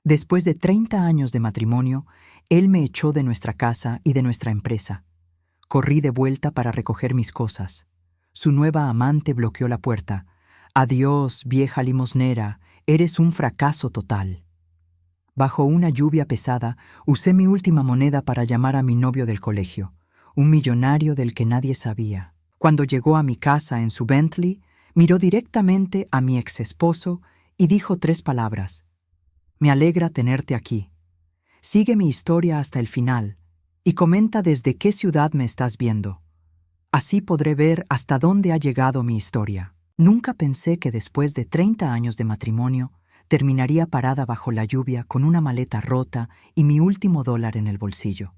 Después de 30 años de matrimonio, él me echó de nuestra casa y de nuestra empresa. Corrí de vuelta para recoger mis cosas. Su nueva amante bloqueó la puerta. «Adiós, vieja limosnera, eres un fracaso total». Bajo una lluvia pesada, usé mi última moneda para llamar a mi novio del colegio, un millonario del que nadie sabía. Cuando llegó a mi casa en su Bentley, miró directamente a mi exesposo y dijo 3 palabras. «Me alegra tenerte aquí. Sigue mi historia hasta el final y comenta desde qué ciudad me estás viendo. Así podré ver hasta dónde ha llegado mi historia». Nunca pensé que después de 30 años de matrimonio terminaría parada bajo la lluvia con una maleta rota y mi último $1 en el bolsillo.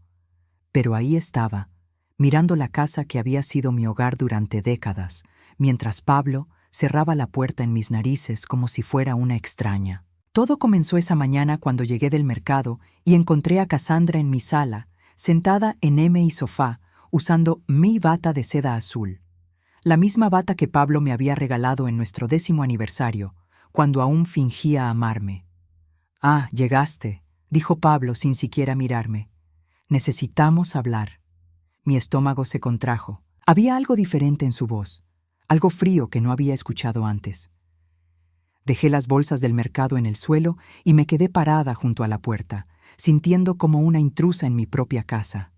Pero ahí estaba, mirando la casa que había sido mi hogar durante décadas, mientras Pablo cerraba la puerta en mis narices como si fuera una extraña. Todo comenzó esa mañana cuando llegué del mercado y encontré a Cassandra en mi sala, sentada en mi sofá, usando mi bata de seda azul. La misma bata que Pablo me había regalado en nuestro 10º aniversario, cuando aún fingía amarme. «Ah, llegaste», dijo Pablo sin siquiera mirarme. «Necesitamos hablar». Mi estómago se contrajo. Había algo diferente en su voz, algo frío que no había escuchado antes. Dejé las bolsas del mercado en el suelo y me quedé parada junto a la puerta, sintiendo como una intrusa en mi propia casa.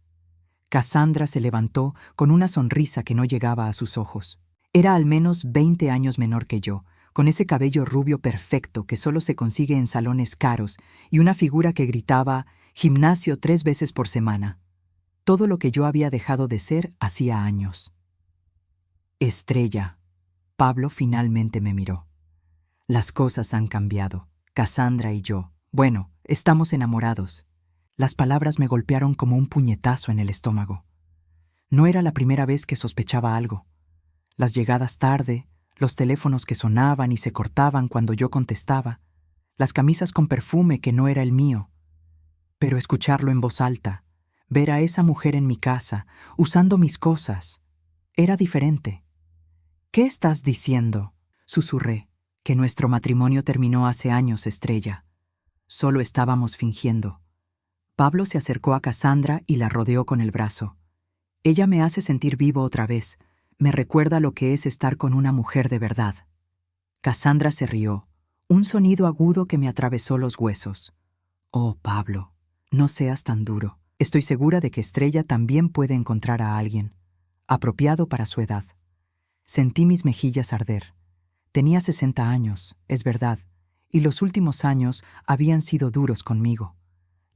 Cassandra se levantó con una sonrisa que no llegaba a sus ojos. Era al menos 20 años menor que yo, con ese cabello rubio perfecto que solo se consigue en salones caros y una figura que gritaba «gimnasio 3 veces por semana». Todo lo que yo había dejado de ser hacía años. «Estrella». Pablo finalmente me miró. «Las cosas han cambiado. Cassandra y yo. Bueno, estamos enamorados». Las palabras me golpearon como un puñetazo en el estómago. No era la primera vez que sospechaba algo. Las llegadas tarde, los teléfonos que sonaban y se cortaban cuando yo contestaba, las camisas con perfume que no era el mío. Pero escucharlo en voz alta, ver a esa mujer en mi casa, usando mis cosas, era diferente. «¿Qué estás diciendo?», susurré. «Que nuestro matrimonio terminó hace años, Estrella. Solo estábamos fingiendo». Pablo se acercó a Cassandra y la rodeó con el brazo. «Ella me hace sentir vivo otra vez. Me recuerda lo que es estar con una mujer de verdad». Cassandra se rió, un sonido agudo que me atravesó los huesos. «Oh, Pablo, no seas tan duro. Estoy segura de que Estrella también puede encontrar a alguien, apropiado para su edad». Sentí mis mejillas arder. Tenía 60 años, es verdad, y los últimos años habían sido duros conmigo.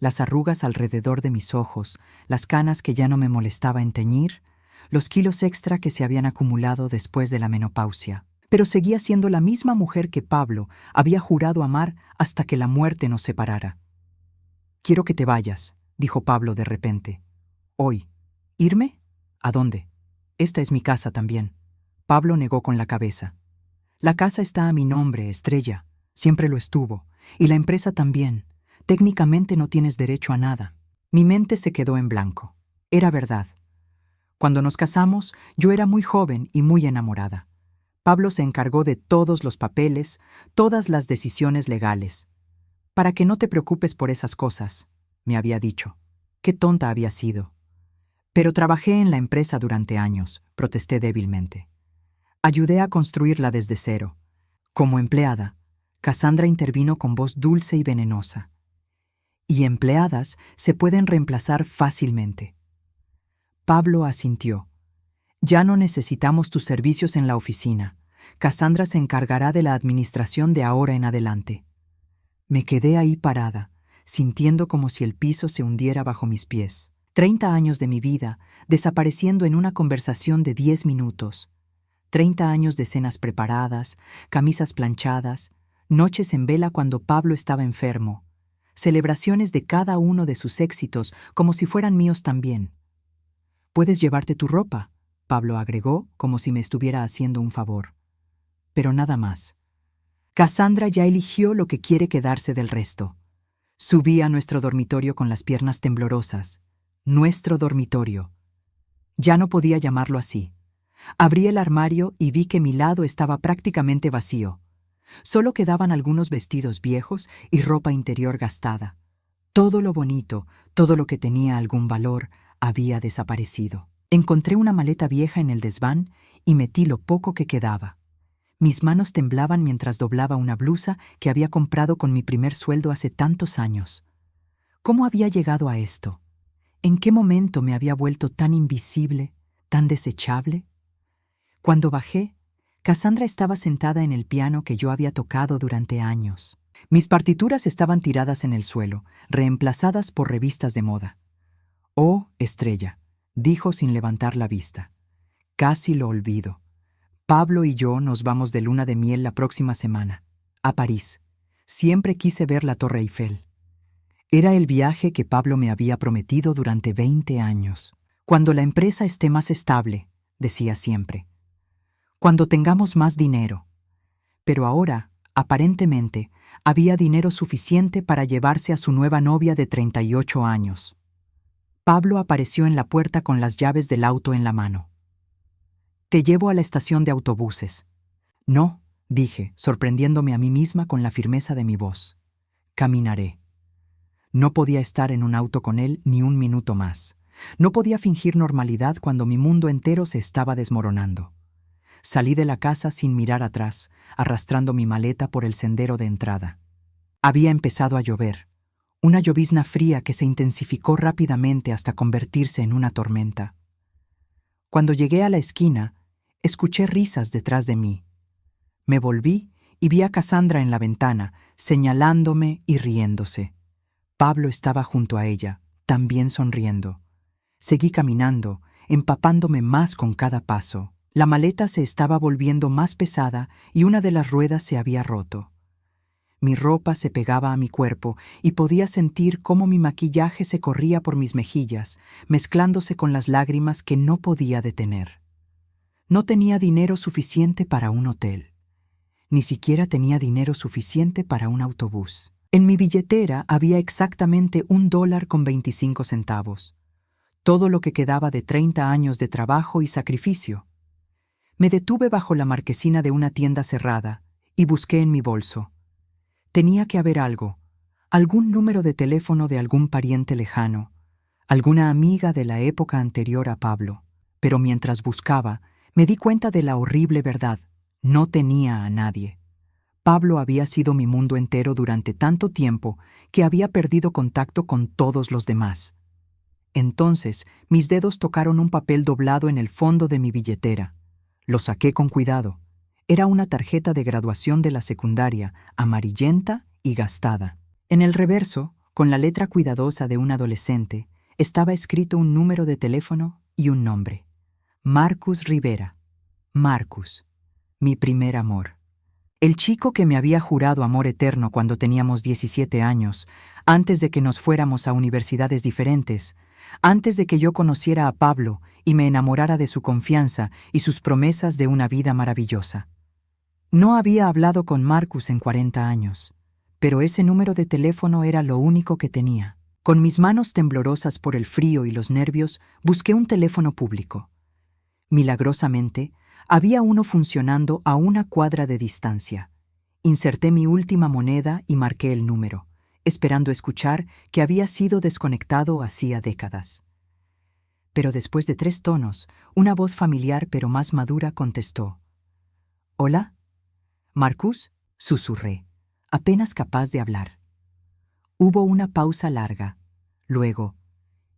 Las arrugas alrededor de mis ojos, las canas que ya no me molestaba en teñir, los kilos extra que se habían acumulado después de la menopausia. Pero seguía siendo la misma mujer que Pablo había jurado amar hasta que la muerte nos separara. «Quiero que te vayas», dijo Pablo de repente. «Hoy». «¿Irme? ¿A dónde?» «Esta es mi casa también». Pablo negó con la cabeza. «La casa está a mi nombre, Estrella. Siempre lo estuvo. Y la empresa también. Técnicamente no tienes derecho a nada». Mi mente se quedó en blanco. Era verdad. Cuando nos casamos, yo era muy joven y muy enamorada. Pablo se encargó de todos los papeles, todas las decisiones legales. «Para que no te preocupes por esas cosas», me había dicho. Qué tonta había sido. «Pero trabajé en la empresa durante años», protesté débilmente. «Ayudé a construirla desde cero. Como empleada». Cassandra intervino con voz dulce y venenosa. «Y empleadas se pueden reemplazar fácilmente». Pablo asintió. «Ya no necesitamos tus servicios en la oficina. Cassandra se encargará de la administración de ahora en adelante». Me quedé ahí parada, sintiendo como si el piso se hundiera bajo mis pies. 30 años de mi vida desapareciendo en una conversación de 10 minutos. 30 años de cenas preparadas, camisas planchadas, noches en vela cuando Pablo estaba enfermo, celebraciones de cada uno de sus éxitos como si fueran míos también. «Puedes llevarte tu ropa», Pablo agregó como si me estuviera haciendo un favor. Pero nada más. Cassandra ya eligió lo que quiere quedarse del resto. Subí a nuestro dormitorio con las piernas temblorosas. Nuestro dormitorio. Ya no podía llamarlo así. Abrí el armario y vi que mi lado estaba prácticamente vacío. Solo quedaban algunos vestidos viejos y ropa interior gastada. Todo lo bonito, todo lo que tenía algún valor, había desaparecido. Encontré una maleta vieja en el desván y metí lo poco que quedaba. Mis manos temblaban mientras doblaba una blusa que había comprado con mi primer sueldo hace tantos años. ¿Cómo había llegado a esto? ¿En qué momento me había vuelto tan invisible, tan desechable? Cuando bajé, Cassandra estaba sentada en el piano que yo había tocado durante años. Mis partituras estaban tiradas en el suelo, reemplazadas por revistas de moda. «Oh, Estrella», dijo sin levantar la vista. «Casi lo olvido. Pablo y yo nos vamos de luna de miel la próxima semana, a París. Siempre quise ver la Torre Eiffel». Era el viaje que Pablo me había prometido durante 20 años. «Cuando la empresa esté más estable», decía siempre. «Cuando tengamos más dinero». Pero ahora, aparentemente, había dinero suficiente para llevarse a su nueva novia de 38 años. Pablo apareció en la puerta con las llaves del auto en la mano. «Te llevo a la estación de autobuses». «No», dije, sorprendiéndome a mí misma con la firmeza de mi voz. «Caminaré». No podía estar en un auto con él ni un minuto más. No podía fingir normalidad cuando mi mundo entero se estaba desmoronando. Salí de la casa sin mirar atrás, arrastrando mi maleta por el sendero de entrada. Había empezado a llover, una llovizna fría que se intensificó rápidamente hasta convertirse en una tormenta. Cuando llegué a la esquina, escuché risas detrás de mí. Me volví y vi a Cassandra en la ventana, señalándome y riéndose. Pablo estaba junto a ella, también sonriendo. Seguí caminando, empapándome más con cada paso. La maleta se estaba volviendo más pesada y una de las ruedas se había roto. Mi ropa se pegaba a mi cuerpo y podía sentir cómo mi maquillaje se corría por mis mejillas, mezclándose con las lágrimas que no podía detener. No tenía dinero suficiente para un hotel. Ni siquiera tenía dinero suficiente para un autobús. En mi billetera había exactamente $1.25. Todo lo que quedaba de 30 años de trabajo y sacrificio. Me detuve bajo la marquesina de una tienda cerrada y busqué en mi bolso. Tenía que haber algo, algún número de teléfono de algún pariente lejano, alguna amiga de la época anterior a Pablo. Pero mientras buscaba, me di cuenta de la horrible verdad. No tenía a nadie. Pablo había sido mi mundo entero durante tanto tiempo que había perdido contacto con todos los demás. Entonces, mis dedos tocaron un papel doblado en el fondo de mi billetera. Lo saqué con cuidado. Era una tarjeta de graduación de la secundaria, amarillenta y gastada. En el reverso, con la letra cuidadosa de un adolescente, estaba escrito un número de teléfono y un nombre. Marcus Rivera. Marcus, mi primer amor. El chico que me había jurado amor eterno cuando teníamos 17 años, antes de que nos fuéramos a universidades diferentes, antes de que yo conociera a Pablo y me enamorara de su confianza y sus promesas de una vida maravillosa. No había hablado con Marcus en 40 años, pero ese número de teléfono era lo único que tenía. Con mis manos temblorosas por el frío y los nervios, busqué un teléfono público. Milagrosamente, había uno funcionando a una cuadra de distancia. Inserté mi última moneda y marqué el número, esperando escuchar que había sido desconectado hacía décadas. Pero después de 3 tonos, una voz familiar pero más madura contestó. «¿Hola? ¿Marcus?», susurré, apenas capaz de hablar. Hubo una pausa larga. Luego,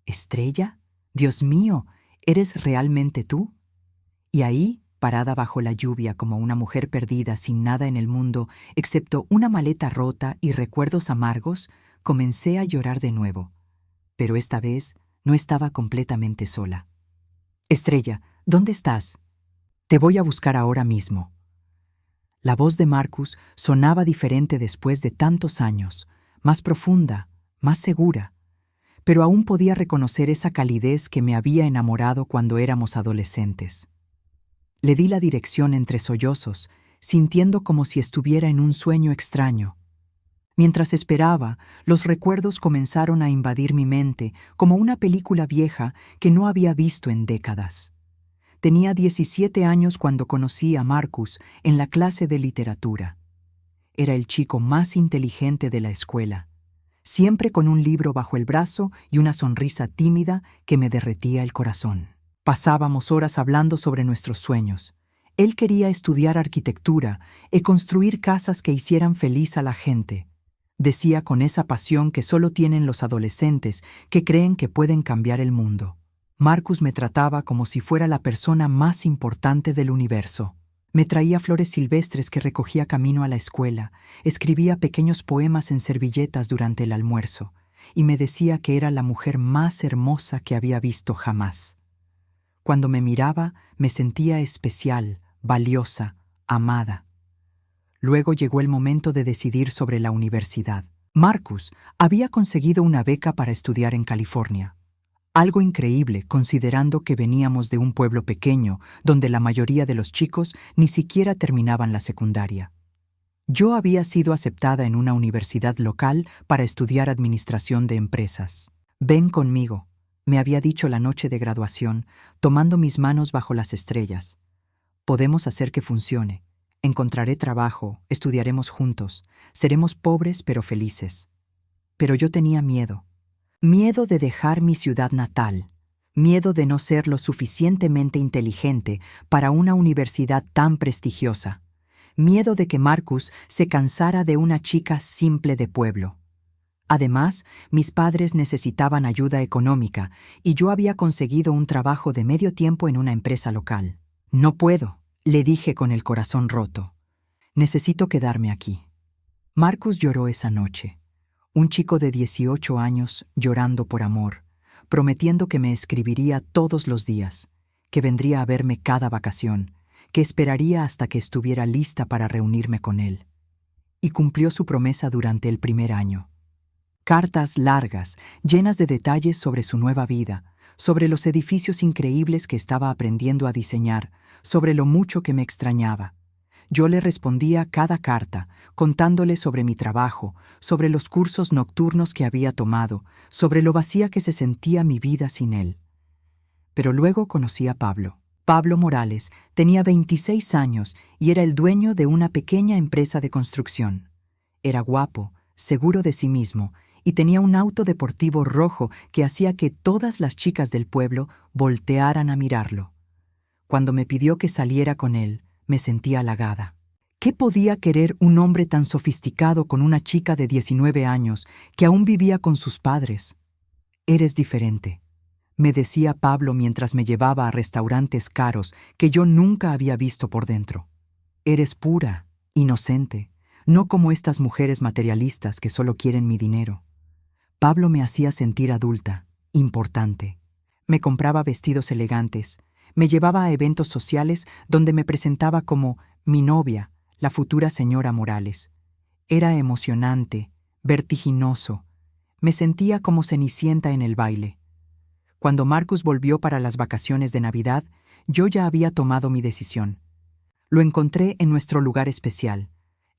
«¿Estrella? Dios mío, ¿eres realmente tú?». Y ahí, parada bajo la lluvia como una mujer perdida sin nada en el mundo excepto una maleta rota y recuerdos amargos, comencé a llorar de nuevo. Pero esta vez no estaba completamente sola. «Estrella, ¿dónde estás? Te voy a buscar ahora mismo». La voz de Marcus sonaba diferente después de tantos años, más profunda, más segura, pero aún podía reconocer esa calidez que me había enamorado cuando éramos adolescentes. Le di la dirección entre sollozos, sintiendo como si estuviera en un sueño extraño. Mientras esperaba, los recuerdos comenzaron a invadir mi mente como una película vieja que no había visto en décadas. Tenía 17 años cuando conocí a Marcus en la clase de literatura. era el chico más inteligente de la escuela, siempre con un libro bajo el brazo y una sonrisa tímida que me derretía el corazón. Pasábamos horas hablando sobre nuestros sueños. Él quería estudiar arquitectura y construir casas que hicieran feliz a la gente. Decía con esa pasión que solo tienen los adolescentes que creen que pueden cambiar el mundo. Marcus me trataba como si fuera la persona más importante del universo. Me traía flores silvestres que recogía camino a la escuela, escribía pequeños poemas en servilletas durante el almuerzo, y me decía que era la mujer más hermosa que había visto jamás. Cuando me miraba, me sentía especial, valiosa, amada. Luego llegó el momento de decidir sobre la universidad. Marcus había conseguido una beca para estudiar en California. Algo increíble considerando que veníamos de un pueblo pequeño donde la mayoría de los chicos ni siquiera terminaban la secundaria. Yo había sido aceptada en una universidad local para estudiar administración de empresas. «Ven conmigo», me había dicho la noche de graduación, tomando mis manos bajo las estrellas. «Podemos hacer que funcione. Encontraré trabajo, estudiaremos juntos, seremos pobres pero felices». Pero yo tenía miedo. Miedo de dejar mi ciudad natal, miedo de no ser lo suficientemente inteligente para una universidad tan prestigiosa, miedo de que Marcus se cansara de una chica simple de pueblo. Además, mis padres necesitaban ayuda económica y yo había conseguido un trabajo de medio tiempo en una empresa local. «No puedo», le dije con el corazón roto. «Necesito quedarme aquí». Marcus lloró esa noche. Un chico de 18 años llorando por amor, prometiendo que me escribiría todos los días, que vendría a verme cada vacación, que esperaría hasta que estuviera lista para reunirme con él. Y cumplió su promesa durante el primer año. Cartas largas, llenas de detalles sobre su nueva vida, sobre los edificios increíbles que estaba aprendiendo a diseñar, sobre lo mucho que me extrañaba. Yo le respondía cada carta, contándole sobre mi trabajo, sobre los cursos nocturnos que había tomado, sobre lo vacía que se sentía mi vida sin él. Pero luego conocí a Pablo. Pablo Morales tenía 26 años y era el dueño de una pequeña empresa de construcción. Era guapo, seguro de sí mismo, y tenía un auto deportivo rojo que hacía que todas las chicas del pueblo voltearan a mirarlo. Cuando me pidió que saliera con él, me sentí halagada. ¿Qué podía querer un hombre tan sofisticado con una chica de 19 años que aún vivía con sus padres? «Eres diferente», me decía Pablo mientras me llevaba a restaurantes caros que yo nunca había visto por dentro. «Eres pura, inocente, no como estas mujeres materialistas que solo quieren mi dinero». Pablo me hacía sentir adulta, importante. Me compraba vestidos elegantes, me llevaba a eventos sociales donde me presentaba como mi novia, la futura señora Morales. Era emocionante, vertiginoso. Me sentía como Cenicienta en el baile. Cuando Marcus volvió para las vacaciones de Navidad, yo ya había tomado mi decisión. Lo encontré en nuestro lugar especial,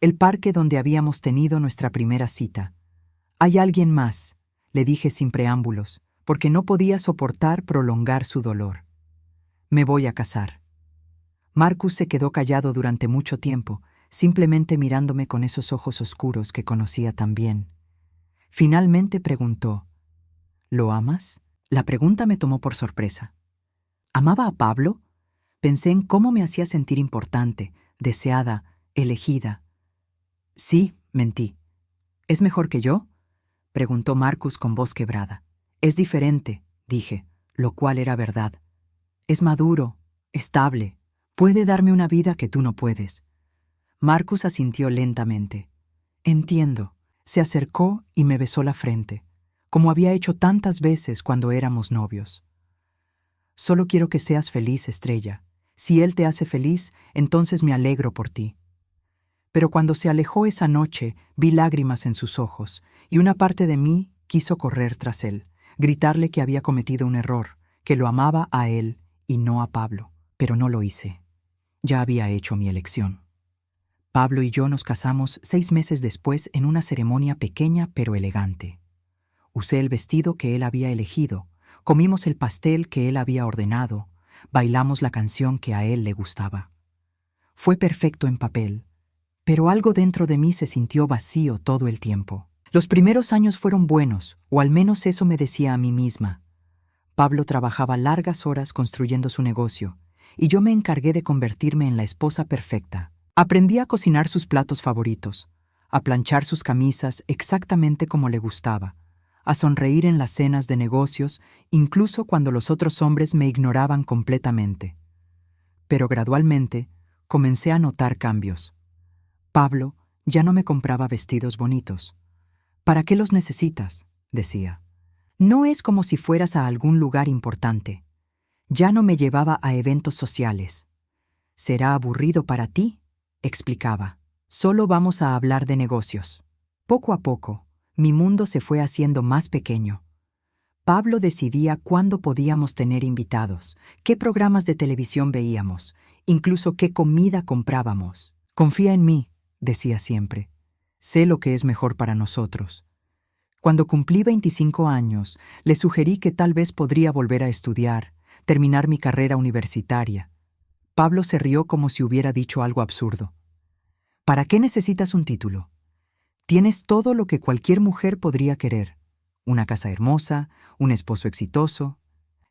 el parque donde habíamos tenido nuestra primera cita. «Hay alguien más», le dije sin preámbulos, porque no podía soportar prolongar su dolor. «Me voy a casar». Marcus se quedó callado durante mucho tiempo, simplemente mirándome con esos ojos oscuros que conocía tan bien. Finalmente preguntó, «¿Lo amas?». La pregunta me tomó por sorpresa. ¿Amaba a Pablo? Pensé en cómo me hacía sentir importante, deseada, elegida. «Sí», mentí. «¿Es mejor que yo?», preguntó Marcus con voz quebrada. «Es diferente», dije, lo cual era verdad. «Es maduro, estable, puede darme una vida que tú no puedes». Marcus asintió lentamente. «Entiendo». Se acercó y me besó la frente, como había hecho tantas veces cuando éramos novios. «Solo quiero que seas feliz, Estrella. Si él te hace feliz, entonces me alegro por ti». Pero cuando se alejó esa noche, vi lágrimas en sus ojos, y una parte de mí quiso correr tras él, gritarle que había cometido un error, que lo amaba a él y no a Pablo, pero no lo hice. Ya había hecho mi elección. Pablo y yo nos casamos 6 meses después en una ceremonia pequeña pero elegante. Usé el vestido que él había elegido, comimos el pastel que él había ordenado, bailamos la canción que a él le gustaba. Fue perfecto en papel, pero algo dentro de mí se sintió vacío todo el tiempo. Los primeros años fueron buenos, o al menos eso me decía a mí misma. Pablo trabajaba largas horas construyendo su negocio, y yo me encargué de convertirme en la esposa perfecta. Aprendí a cocinar sus platos favoritos, a planchar sus camisas exactamente como le gustaba, a sonreír en las cenas de negocios, incluso cuando los otros hombres me ignoraban completamente. Pero gradualmente comencé a notar cambios. Pablo ya no me compraba vestidos bonitos. ¿Para qué los necesitas?, decía. No es como si fueras a algún lugar importante. Ya no me llevaba a eventos sociales. ¿Será aburrido para ti?, explicaba. Solo vamos a hablar de negocios. Poco a poco, mi mundo se fue haciendo más pequeño. Pablo decidía cuándo podíamos tener invitados, qué programas de televisión veíamos, incluso qué comida comprábamos. Confía en mí, decía siempre. Sé lo que es mejor para nosotros. Cuando cumplí 25 años, le sugerí que tal vez podría volver a estudiar, terminar mi carrera universitaria. Pablo se rió como si hubiera dicho algo absurdo. ¿Para qué necesitas un título? Tienes todo lo que cualquier mujer podría querer. Una casa hermosa, un esposo exitoso.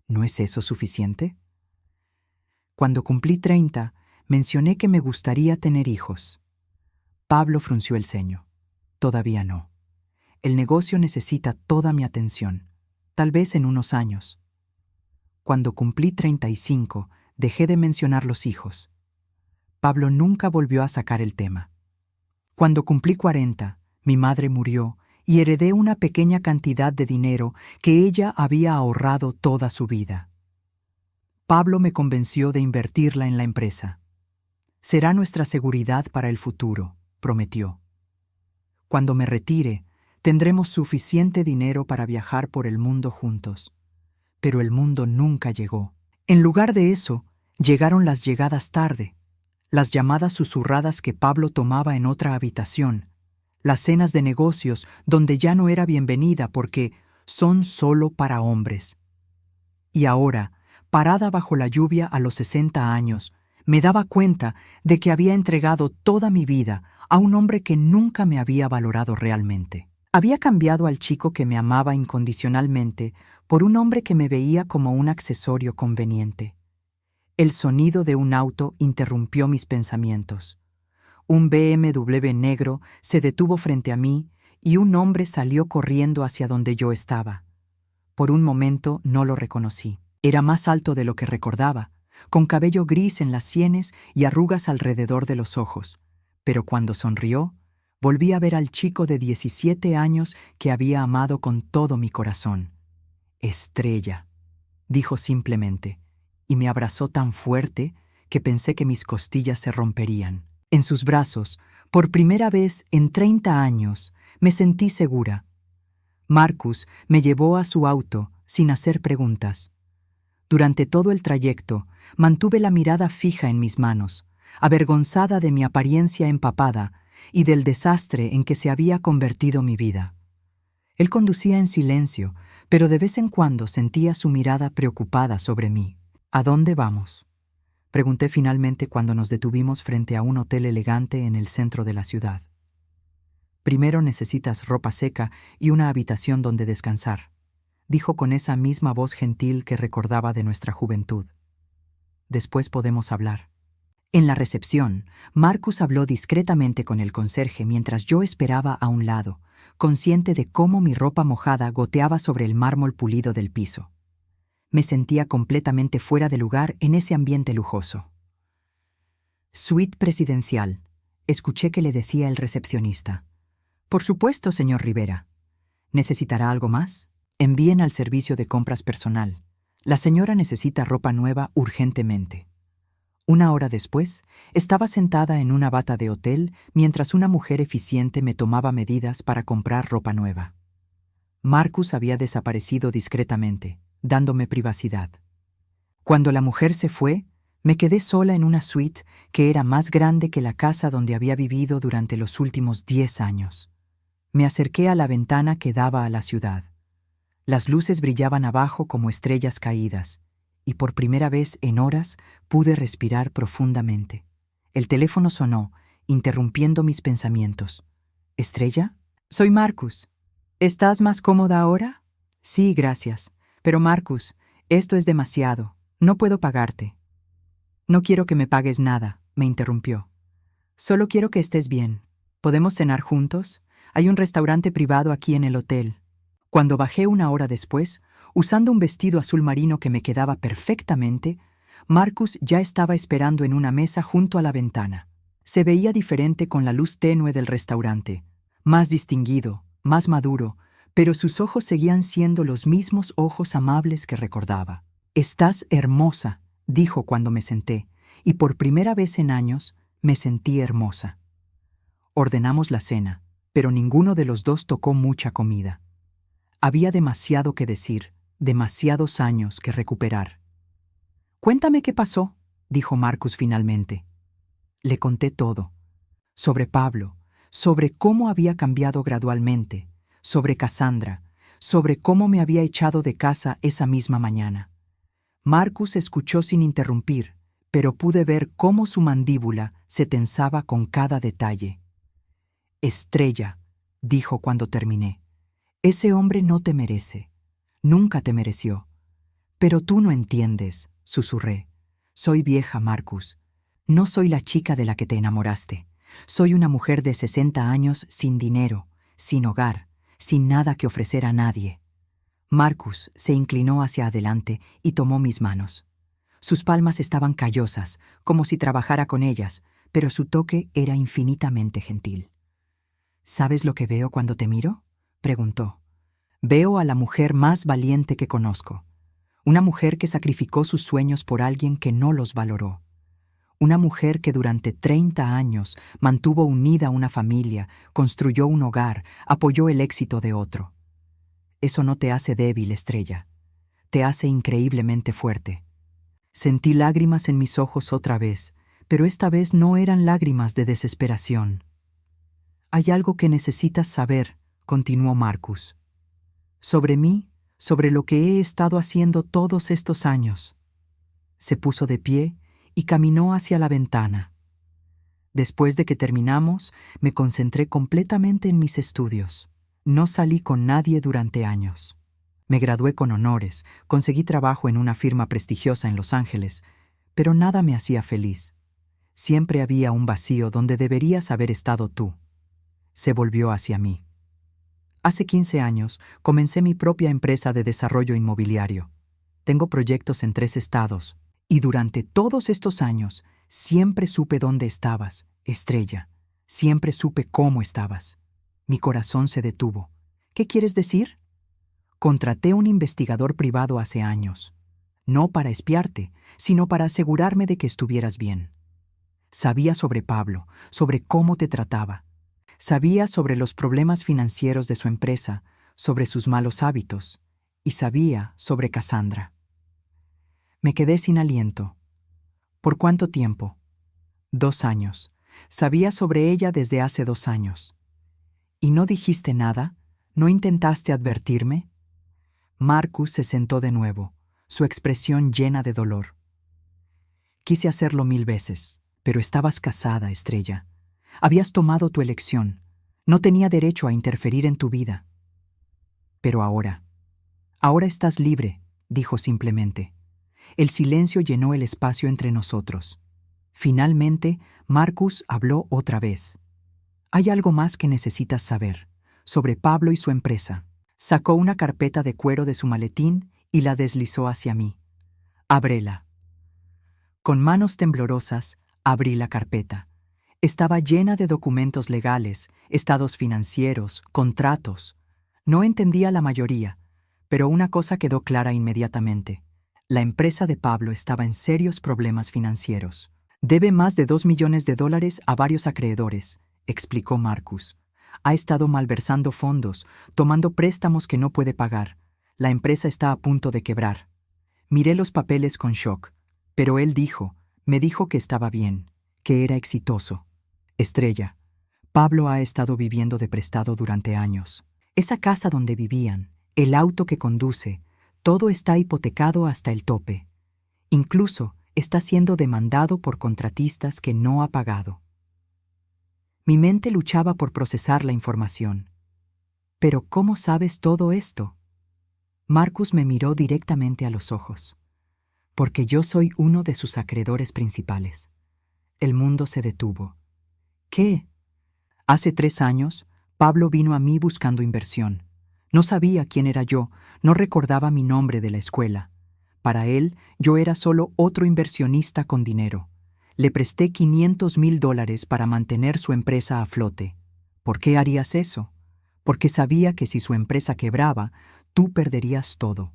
¿No es eso suficiente? Cuando cumplí 30, mencioné que me gustaría tener hijos. Pablo frunció el ceño. Todavía no. El negocio necesita toda mi atención, tal vez en unos años. Cuando cumplí 35, dejé de mencionar los hijos. Pablo nunca volvió a sacar el tema. Cuando cumplí 40, mi madre murió y heredé una pequeña cantidad de dinero que ella había ahorrado toda su vida. Pablo me convenció de invertirla en la empresa. Será nuestra seguridad para el futuro, prometió. Cuando me retire, tendremos suficiente dinero para viajar por el mundo juntos. Pero el mundo nunca llegó. En lugar de eso, llegaron las llegadas tarde, las llamadas susurradas que Pablo tomaba en otra habitación, las cenas de negocios donde ya no era bienvenida porque son solo para hombres. Y ahora, parada bajo la lluvia a los 60 años, me daba cuenta de que había entregado toda mi vida a un hombre que nunca me había valorado realmente. Había cambiado al chico que me amaba incondicionalmente por un hombre que me veía como un accesorio conveniente. El sonido de un auto interrumpió mis pensamientos. Un BMW negro se detuvo frente a mí y un hombre salió corriendo hacia donde yo estaba. Por un momento no lo reconocí. Era más alto de lo que recordaba, con cabello gris en las sienes y arrugas alrededor de los ojos. Pero cuando sonrió, volví a ver al chico de 17 años que había amado con todo mi corazón. Estrella, dijo simplemente, y me abrazó tan fuerte que pensé que mis costillas se romperían. En sus brazos, por primera vez en 30 años, me sentí segura. Marcus me llevó a su auto sin hacer preguntas. Durante todo el trayecto, mantuve la mirada fija en mis manos, avergonzada de mi apariencia empapada y del desastre en que se había convertido mi vida. Él conducía en silencio, pero de vez en cuando sentía su mirada preocupada sobre mí. ¿A dónde vamos?, pregunté finalmente cuando nos detuvimos frente a un hotel elegante en el centro de la ciudad. Primero necesitas ropa seca y una habitación donde descansar, dijo con esa misma voz gentil que recordaba de nuestra juventud. Después podemos hablar. En la recepción, Marcus habló discretamente con el conserje mientras yo esperaba a un lado, consciente de cómo mi ropa mojada goteaba sobre el mármol pulido del piso. Me sentía completamente fuera de lugar en ese ambiente lujoso. Suite presidencial, escuché que le decía el recepcionista. Por supuesto, señor Rivera. ¿Necesitará algo más? Envíen al servicio de compras personal. La señora necesita ropa nueva urgentemente. Una hora después, estaba sentada en una bata de hotel mientras una mujer eficiente me tomaba medidas para comprar ropa nueva. Marcus había desaparecido discretamente, dándome privacidad. Cuando la mujer se fue, me quedé sola en una suite que era más grande que la casa donde había vivido durante los últimos 10 años. Me acerqué a la ventana que daba a la ciudad. Las luces brillaban abajo como estrellas caídas, y por primera vez en horas pude respirar profundamente. El teléfono sonó, interrumpiendo mis pensamientos. ¿Estrella? Soy Marcus. ¿Estás más cómoda ahora? Sí, gracias. Pero Marcus, esto es demasiado. No puedo pagarte. No quiero que me pagues nada, me interrumpió. Solo quiero que estés bien. ¿Podemos cenar juntos? Hay un restaurante privado aquí en el hotel. Cuando bajé una hora después, usando un vestido azul marino que me quedaba perfectamente, Marcus ya estaba esperando en una mesa junto a la ventana. Se veía diferente con la luz tenue del restaurante, más distinguido, más maduro, pero sus ojos seguían siendo los mismos ojos amables que recordaba. «Estás hermosa», dijo cuando me senté, y por primera vez en años me sentí hermosa. Ordenamos la cena, pero ninguno de los dos tocó mucha comida. Había demasiado que decir, demasiados años que recuperar. «Cuéntame qué pasó», dijo Marcus finalmente. Le conté todo. Sobre Pablo, sobre cómo había cambiado gradualmente, sobre Cassandra, sobre cómo me había echado de casa esa misma mañana. Marcus escuchó sin interrumpir, pero pude ver cómo su mandíbula se tensaba con cada detalle. «Estrella», dijo cuando terminé, «ese hombre no te merece. Nunca te mereció. Pero tú no entiendes», susurré. «Soy vieja, Marcus. No soy la chica de la que te enamoraste. Soy una mujer de 60 años sin dinero, sin hogar, sin nada que ofrecer a nadie». Marcus se inclinó hacia adelante y tomó mis manos. Sus palmas estaban callosas, como si trabajara con ellas, pero su toque era infinitamente gentil. «¿Sabes lo que veo cuando te miro?», preguntó. «Veo a la mujer más valiente que conozco. Una mujer que sacrificó sus sueños por alguien que no los valoró. Una mujer que durante 30 años mantuvo unida una familia, construyó un hogar, apoyó el éxito de otro. Eso no te hace débil, Estrella. Te hace increíblemente fuerte». Sentí lágrimas en mis ojos otra vez, pero esta vez no eran lágrimas de desesperación. «Hay algo que necesitas saber», continuó Marcus. «Sobre mí, sobre lo que he estado haciendo todos estos años». Se puso de pie y caminó hacia la ventana. Después de que terminamos, me concentré completamente en mis estudios. No salí con nadie durante años. Me gradué con honores, conseguí trabajo en una firma prestigiosa en Los Ángeles, pero nada me hacía feliz. Siempre había un vacío donde deberías haber estado tú. Se volvió hacia mí. Hace 15 años comencé mi propia empresa de desarrollo inmobiliario. Tengo proyectos en 3 estados, y durante todos estos años siempre supe dónde estabas, Estrella. Siempre supe cómo estabas. Mi corazón se detuvo. ¿Qué quieres decir? Contraté un investigador privado hace años. No para espiarte, sino para asegurarme de que estuvieras bien. Sabía sobre Pablo, sobre cómo te trataba. Sabía sobre los problemas financieros de su empresa, sobre sus malos hábitos, y sabía sobre Cassandra. Me quedé sin aliento. ¿Por cuánto tiempo? 2 años. Sabía sobre ella desde hace 2 años. ¿Y no dijiste nada? ¿No intentaste advertirme? Marcus se sentó de nuevo, su expresión llena de dolor. Quise hacerlo 1000 veces, pero estabas casada, Estrella. Habías tomado tu elección. No tenía derecho a interferir en tu vida. Pero ahora estás libre, dijo simplemente. El silencio llenó el espacio entre nosotros. Finalmente, Marcus habló otra vez. «Hay algo más que necesitas saber, sobre Pablo y su empresa». Sacó una carpeta de cuero de su maletín y la deslizó hacia mí. «Ábrela». Con manos temblorosas, abrí la carpeta. Estaba llena de documentos legales, estados financieros, contratos. No entendía la mayoría, pero una cosa quedó clara inmediatamente. La empresa de Pablo estaba en serios problemas financieros. «Debe más de $2 millones a varios acreedores», explicó Marcus. «Ha estado malversando fondos, tomando préstamos que no puede pagar. La empresa está a punto de quebrar». Miré los papeles con shock, pero él me dijo que estaba bien, que era exitoso. «Estrella, Pablo ha estado viviendo de prestado durante años. Esa casa donde vivían, el auto que conduce, todo está hipotecado hasta el tope. Incluso está siendo demandado por contratistas que no ha pagado». Mi mente luchaba por procesar la información. «¿Pero cómo sabes todo esto?» Marcus me miró directamente a los ojos. «Porque yo soy uno de sus acreedores principales». El mundo se detuvo. «¿Qué?» Hace 3 años, Pablo vino a mí buscando inversión. No sabía quién era yo, no recordaba mi nombre de la escuela. Para él, yo era solo otro inversionista con dinero. Le presté $500,000 para mantener su empresa a flote. ¿Por qué harías eso? Porque sabía que si su empresa quebraba, tú perderías todo.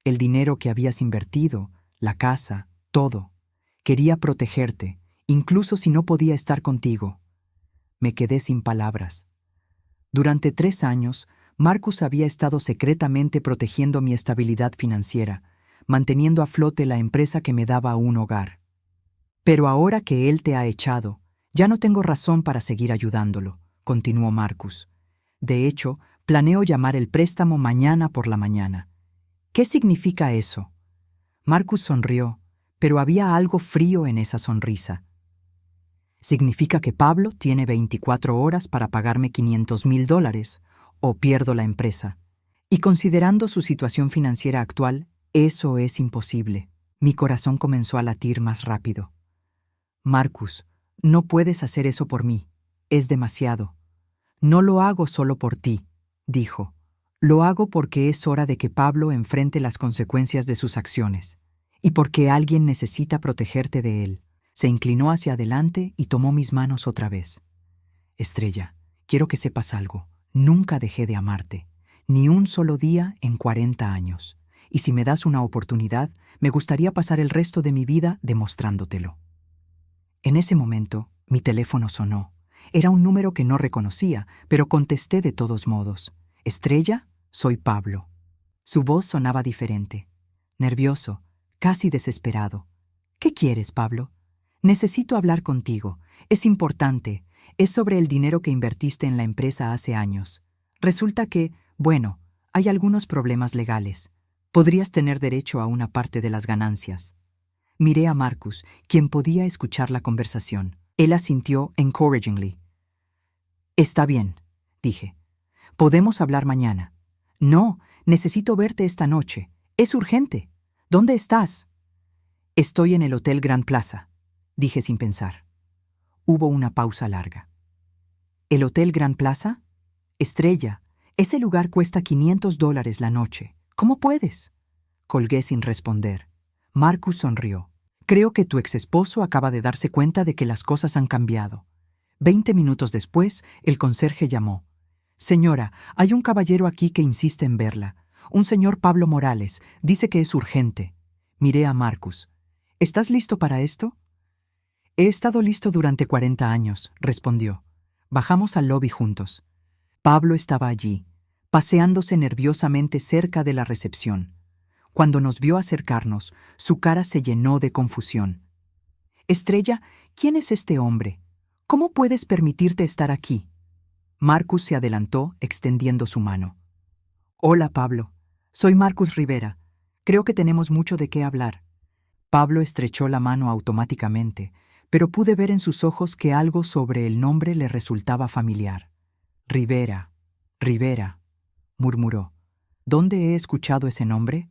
El dinero que habías invertido, la casa, todo. Quería protegerte, incluso si no podía estar contigo. Me quedé sin palabras. Durante 3 años, Marcus había estado secretamente protegiendo mi estabilidad financiera, manteniendo a flote la empresa que me daba un hogar. Pero ahora que él te ha echado, ya no tengo razón para seguir ayudándolo, continuó Marcus. De hecho, planeo llamar el préstamo mañana por la mañana. ¿Qué significa eso? Marcus sonrió, pero había algo frío en esa sonrisa. Significa que Pablo tiene 24 horas para pagarme $500,000 o pierdo la empresa. Y considerando su situación financiera actual, eso es imposible. Mi corazón comenzó a latir más rápido. Marcus, no puedes hacer eso por mí. Es demasiado. No lo hago solo por ti, dijo. Lo hago porque es hora de que Pablo enfrente las consecuencias de sus acciones. Y porque alguien necesita protegerte de él. Se inclinó hacia adelante y tomó mis manos otra vez. Estrella, quiero que sepas algo. Nunca dejé de amarte. Ni un solo día en 40 años. Y si me das una oportunidad, me gustaría pasar el resto de mi vida demostrándotelo. En ese momento, mi teléfono sonó. Era un número que no reconocía, pero contesté de todos modos. «Estrella, soy Pablo». Su voz sonaba diferente. Nervioso, casi desesperado. «¿Qué quieres, Pablo?» «Necesito hablar contigo. Es importante. Es sobre el dinero que invertiste en la empresa hace años. Resulta que, bueno, hay algunos problemas legales. Podrías tener derecho a una parte de las ganancias». Miré a Marcus, quien podía escuchar la conversación. Él asintió encouragingly. «Está bien», dije. «Podemos hablar mañana». «No, necesito verte esta noche. Es urgente. ¿Dónde estás?» «Estoy en el Hotel Grand Plaza», dije sin pensar. Hubo una pausa larga. «¿El Hotel Grand Plaza?» «Estrella, ese lugar cuesta $500 la noche. ¿Cómo puedes?» Colgué sin responder. Marcus sonrió. «Creo que tu exesposo acaba de darse cuenta de que las cosas han cambiado». 20 minutos después, el conserje llamó. «Señora, hay un caballero aquí que insiste en verla. Un señor Pablo Morales. Dice que es urgente». Miré a Marcus. «¿Estás listo para esto?» «He estado listo durante 40 años», respondió. Bajamos al lobby juntos. Pablo estaba allí, paseándose nerviosamente cerca de la recepción. Cuando nos vio acercarnos, su cara se llenó de confusión. «Estrella, ¿quién es este hombre? ¿Cómo puedes permitirte estar aquí?» Marcus se adelantó, extendiendo su mano. «Hola, Pablo. Soy Marcus Rivera. Creo que tenemos mucho de qué hablar». Pablo estrechó la mano automáticamente, pero pude ver en sus ojos que algo sobre el nombre le resultaba familiar. «Rivera, Rivera», murmuró. «¿Dónde he escuchado ese nombre?»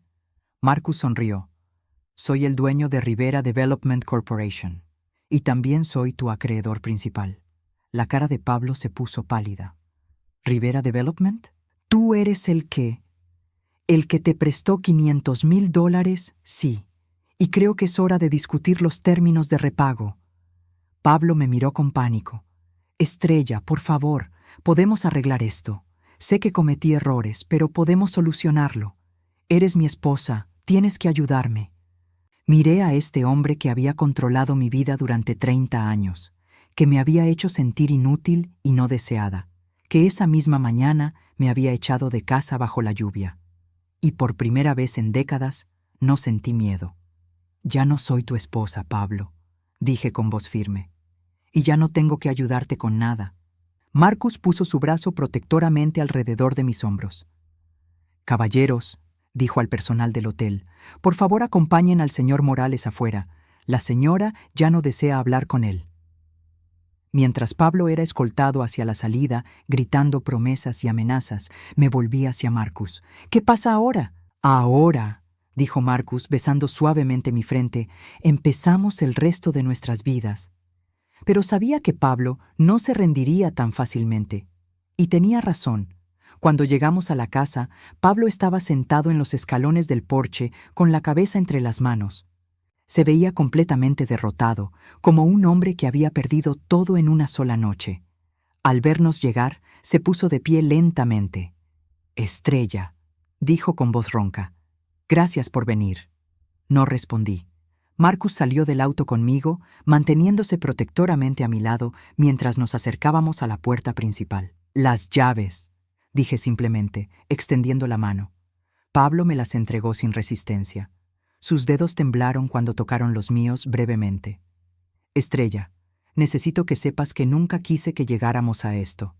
Marcus sonrió. «Soy el dueño de Rivera Development Corporation. Y también soy tu acreedor principal». La cara de Pablo se puso pálida. «¿Rivera Development? ¿Tú eres el que te prestó $500,000? Sí. Y creo que es hora de discutir los términos de repago». Pablo me miró con pánico. «Estrella, por favor, podemos arreglar esto. Sé que cometí errores, pero podemos solucionarlo. Eres mi esposa, tienes que ayudarme». Miré a este hombre que había controlado mi vida durante 30 años, que me había hecho sentir inútil y no deseada, que esa misma mañana me había echado de casa bajo la lluvia. Y por primera vez en décadas no sentí miedo. «Ya no soy tu esposa, Pablo», dije con voz firme. «Y ya no tengo que ayudarte con nada». Marcus puso su brazo protectoramente alrededor de mis hombros. «Caballeros», dijo al personal del hotel, «por favor acompañen al señor Morales afuera. La señora ya no desea hablar con él». Mientras Pablo era escoltado hacia la salida, gritando promesas y amenazas, me volví hacia Marcus. «¿Qué pasa ahora?» «Ahora», dijo Marcus, besando suavemente mi frente, «empezamos el resto de nuestras vidas». Pero sabía que Pablo no se rendiría tan fácilmente. Y tenía razón. Cuando llegamos a la casa, Pablo estaba sentado en los escalones del porche con la cabeza entre las manos. Se veía completamente derrotado, como un hombre que había perdido todo en una sola noche. Al vernos llegar, se puso de pie lentamente. «Estrella», dijo con voz ronca. «Gracias por venir». No respondí. Marcus salió del auto conmigo, manteniéndose protectoramente a mi lado mientras nos acercábamos a la puerta principal. «Las llaves», dije simplemente, extendiendo la mano. Pablo me las entregó sin resistencia. Sus dedos temblaron cuando tocaron los míos brevemente. «Estrella, necesito que sepas que nunca quise que llegáramos a esto».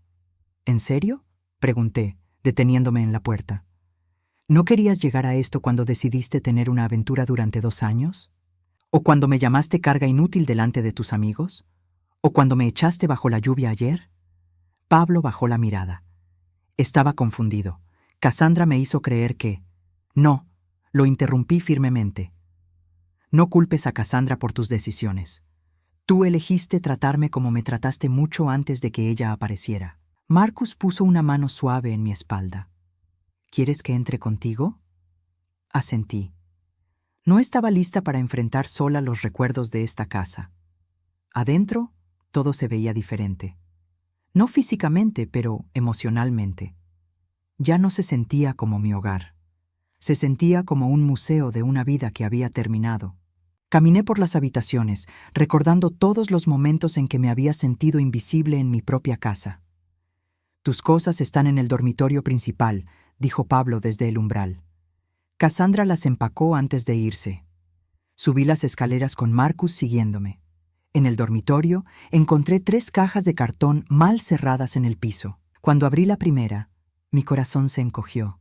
«¿En serio?», pregunté, deteniéndome en la puerta. «¿No querías llegar a esto cuando decidiste tener una aventura durante 2 años? ¿O cuando me llamaste carga inútil delante de tus amigos? ¿O cuando me echaste bajo la lluvia ayer?» Pablo bajó la mirada. Estaba confundido. Cassandra me hizo creer que... «No», lo interrumpí firmemente. «No culpes a Cassandra por tus decisiones. Tú elegiste tratarme como me trataste mucho antes de que ella apareciera». Marcus puso una mano suave en mi espalda. «¿Quieres que entre contigo?». Asentí. No estaba lista para enfrentar sola los recuerdos de esta casa. Adentro, todo se veía diferente. No físicamente, pero emocionalmente. Ya no se sentía como mi hogar. Se sentía como un museo de una vida que había terminado. Caminé por las habitaciones, recordando todos los momentos en que me había sentido invisible en mi propia casa. «Tus cosas están en el dormitorio principal», dijo Pablo desde el umbral. Cassandra las empacó antes de irse. Subí las escaleras con Marcus siguiéndome. En el dormitorio encontré 3 cajas de cartón mal cerradas en el piso. Cuando abrí la primera, mi corazón se encogió.